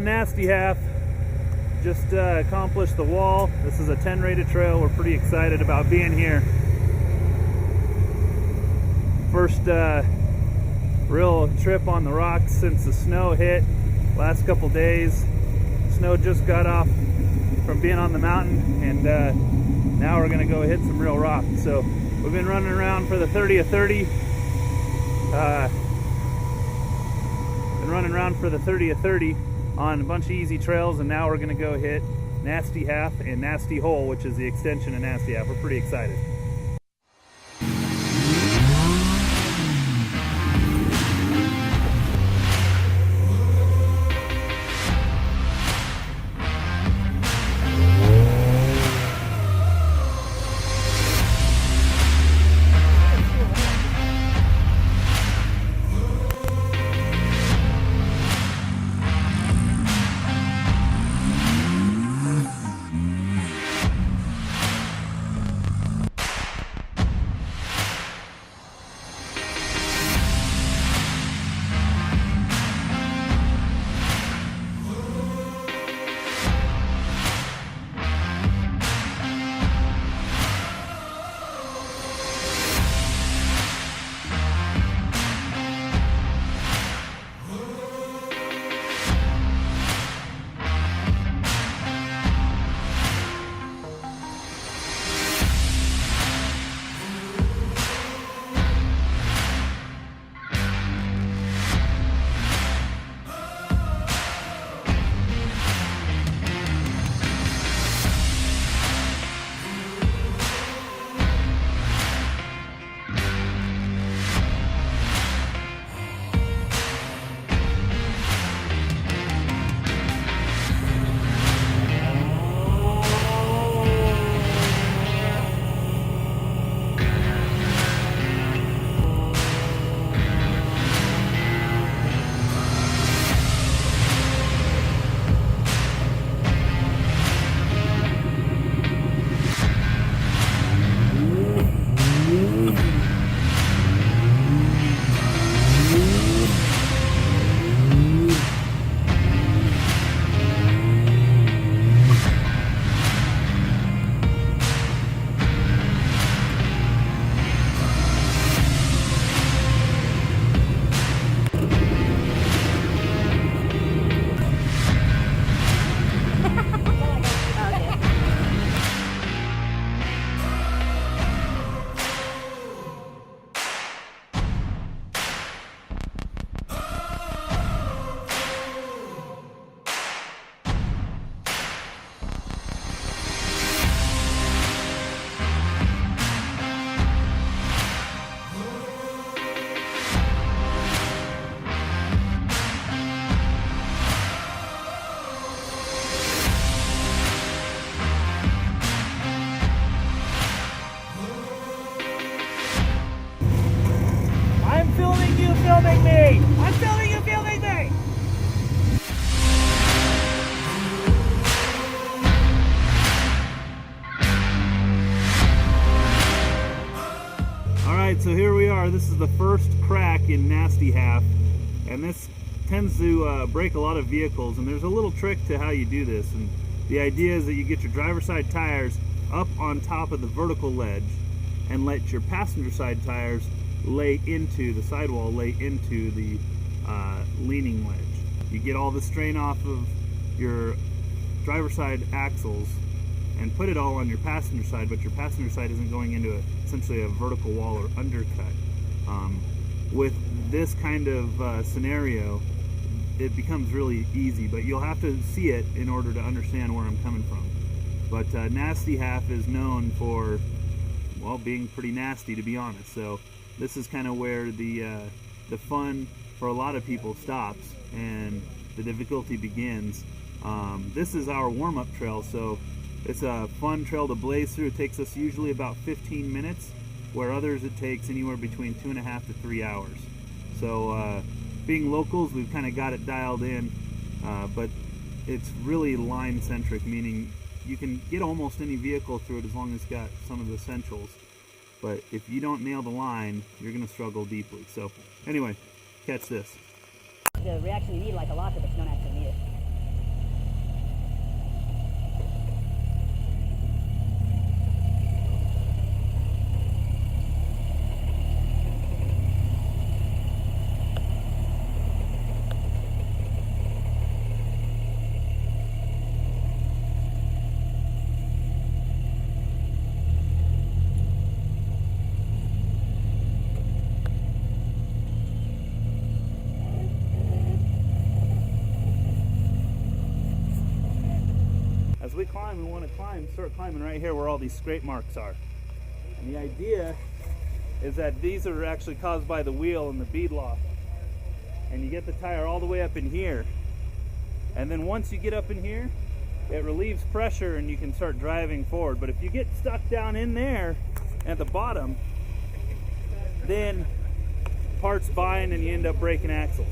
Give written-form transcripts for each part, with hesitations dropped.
on Nasty Half. Just accomplished the wall. This is a 10 rated trail. We're pretty excited about being here. First real trip on the rocks since the snow hit last couple days. Snow just got off from being on the mountain, and now we're gonna go hit some real rock. So we've been running around for the 30 of 30. Been running around for the 30 of 30 on a bunch of easy trails, and now we're gonna go hit Nasty Half and Nasty Hole, which is the extension of Nasty Half. We're pretty excited. Filming me! I'm filming you filming me! Alright, so here we are. This is the first crack in Nasty Half, and this tends to break a lot of vehicles, and there's a little trick to how you do this. And the idea is that you get your driver's side tires up on top of the vertical ledge and let your passenger side tires lay into the sidewall, lay into the leaning ledge. You get all the strain off of your driver's side axles and put it all on your passenger side, but your passenger side isn't going into essentially a vertical wall or undercut. With this kind of scenario, it becomes really easy, but you'll have to see it in order to understand where I'm coming from. But Nasty Half is known for, well, being pretty nasty, to be honest. So this is kind of where the fun for a lot of people stops and the difficulty begins. This is our warm-up trail, so it's a fun trail to blaze through. It takes us usually about 15 minutes, where others it takes anywhere between 2.5 to 3 hours. So being locals, we've kind of got it dialed in, but it's really line-centric, meaning you can get almost any vehicle through it as long as it's got some of the essentials. But if you don't nail the line, you're going to struggle deeply. So anyway, catch this. The reaction you need, like a locker, but you don't actually need it. start climbing right here where all these scrape marks are. And the idea is that these are actually caused by the wheel and the bead lock. And you get the tire all the way up in here. And then once you get up in here, it relieves pressure and you can start driving forward. But if you get stuck down in there at the bottom, then parts bind and you end up breaking axles.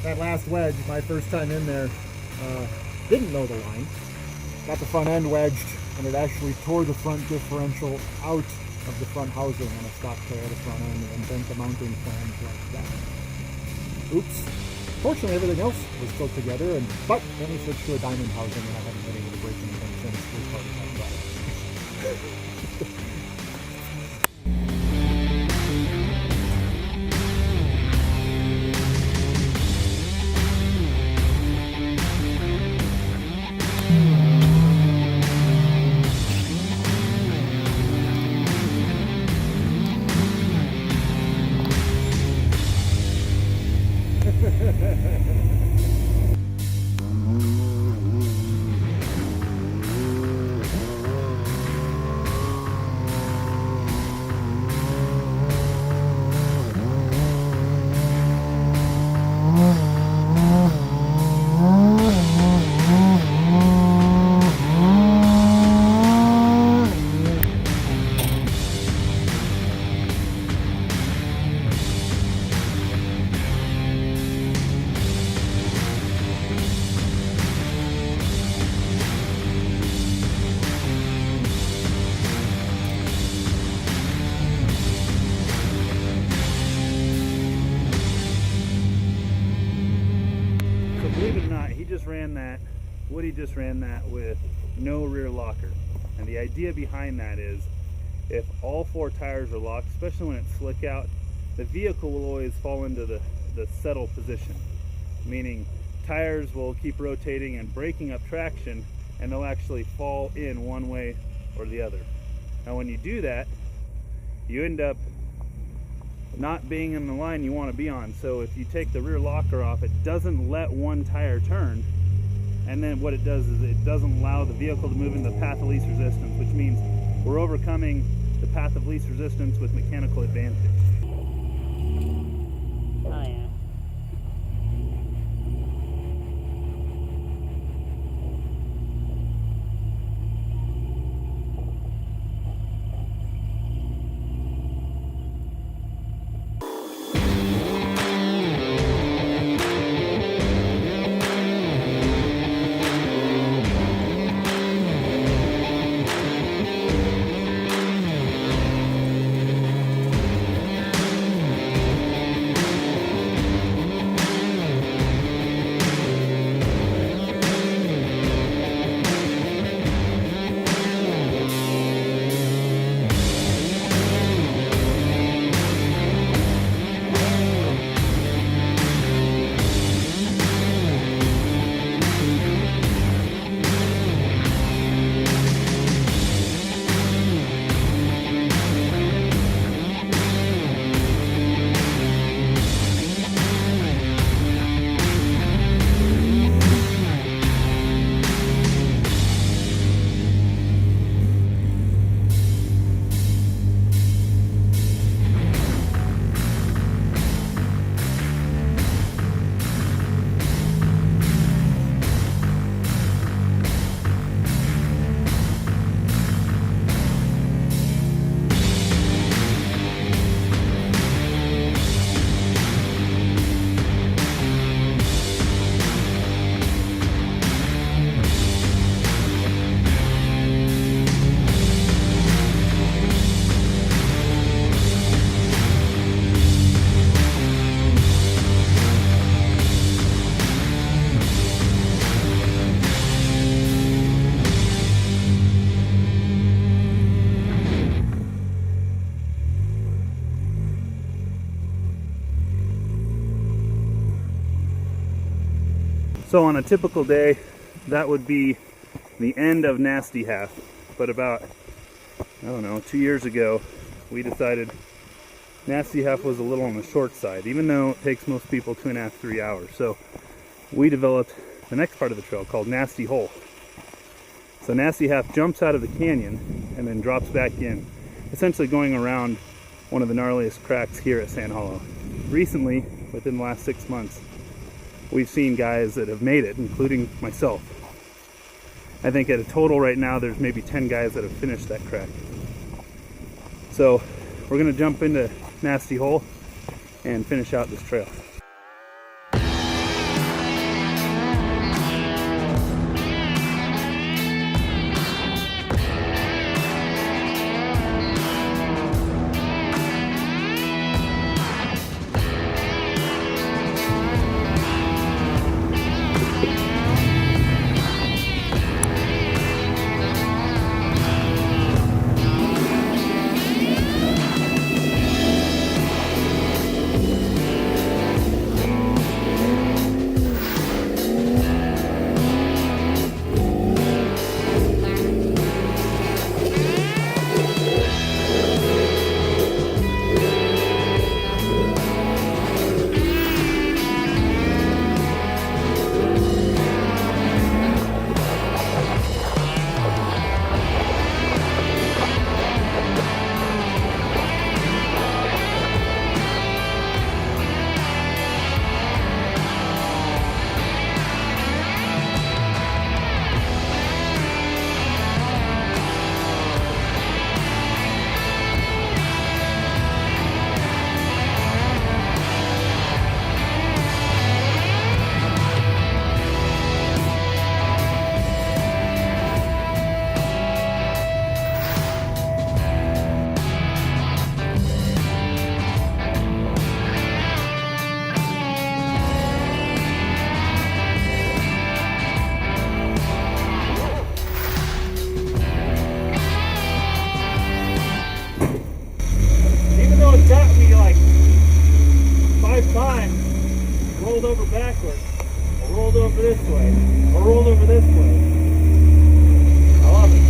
That last wedge, my first time in there, didn't know the line. Got the front end wedged, and it actually tore the front differential out of the front housing on a stock tire of the front end and bent the mounting flange like that. Oops. Fortunately, everything else was still together, but then we switched to a diamond housing, and I haven't been able to break anything since. It was hard to talk about it. Woody just ran that with no rear locker. And the idea behind that is if all four tires are locked, especially when it's slick out, the vehicle will always fall into the settle position, meaning tires will keep rotating and breaking up traction, and they'll actually fall in one way or the other. Now when you do that, you end up not being in the line you want to be on. So if you take the rear locker off, it doesn't let one tire turn, and then what it does is it doesn't allow the vehicle to move in the path of least resistance, which means we're overcoming the path of least resistance with mechanical advantage. Oh yeah. So on a typical day, that would be the end of Nasty Half. But about, I don't know, 2 years ago, we decided Nasty Half was a little on the short side, even though it takes most people 2.5, 3 hours. So we developed the next part of the trail called Nasty Hole. So Nasty Half jumps out of the canyon and then drops back in, essentially going around one of the gnarliest cracks here at Sand Hollow. Recently, within the last 6 months, we've seen guys that have made it, including myself. I think at a total right now, there's maybe 10 guys that have finished that crack. So we're gonna jump into Nasty Hole and finish out this trail. It tapped me like 5 times, rolled over backwards, I rolled over this way, I rolled over this way. I love it.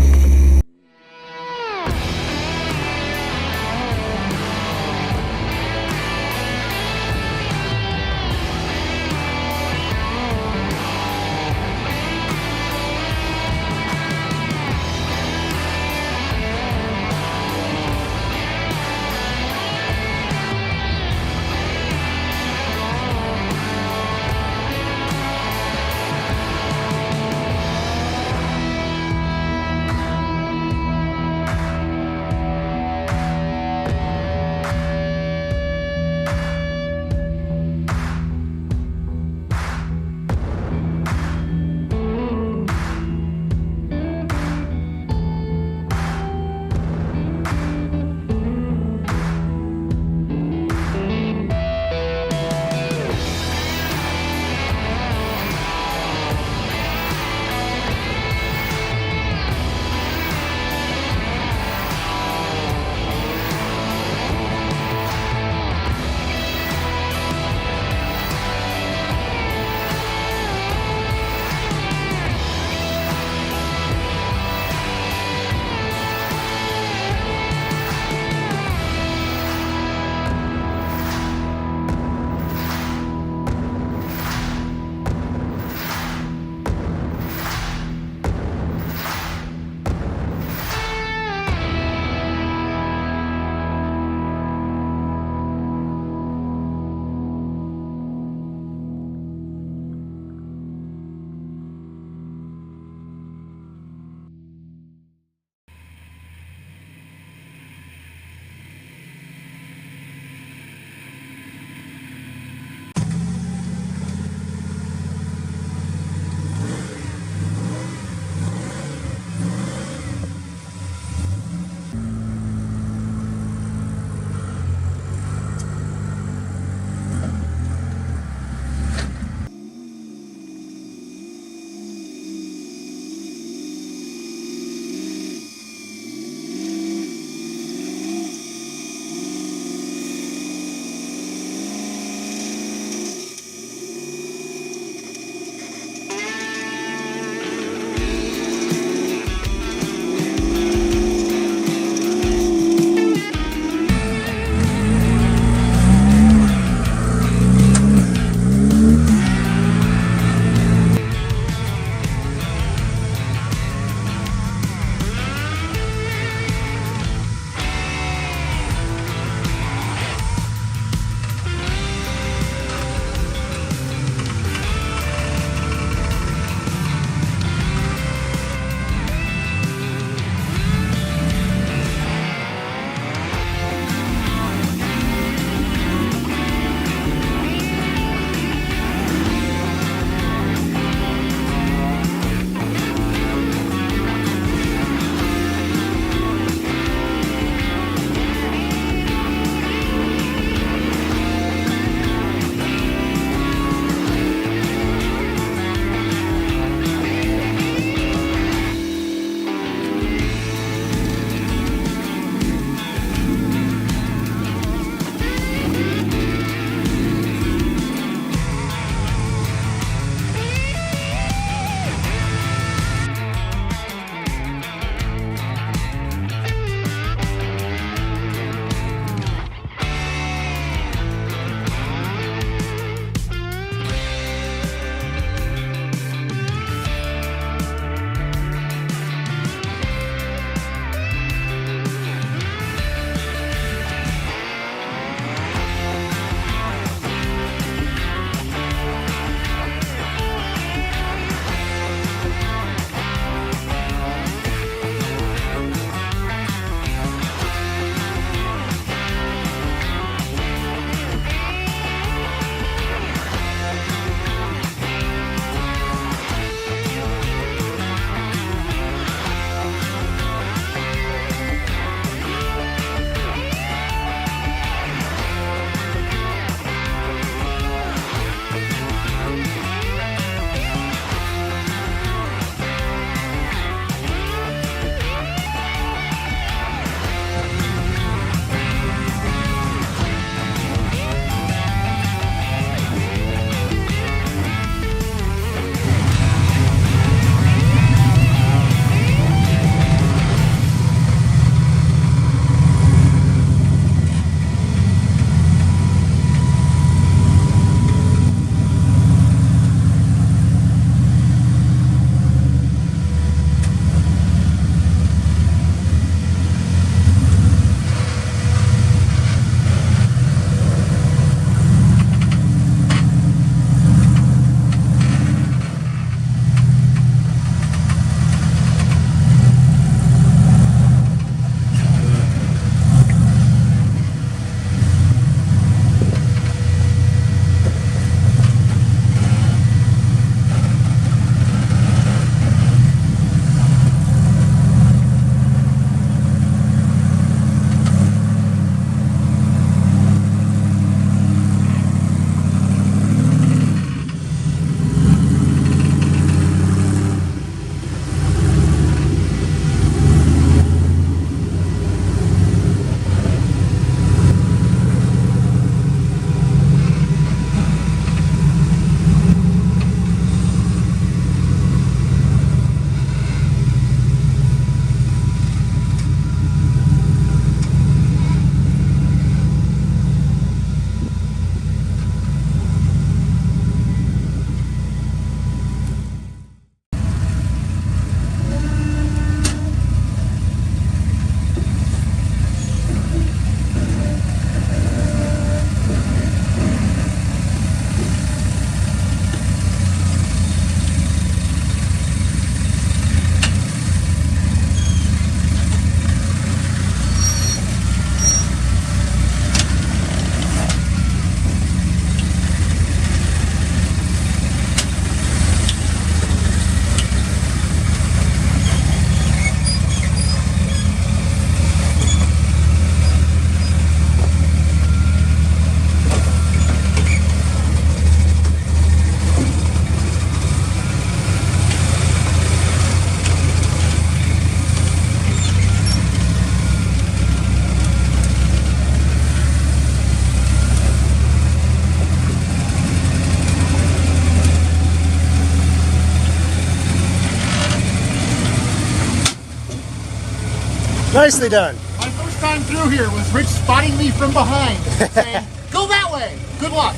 Nicely done. My first time through here was Rich spotting me from behind, saying, "Go that way. Good luck."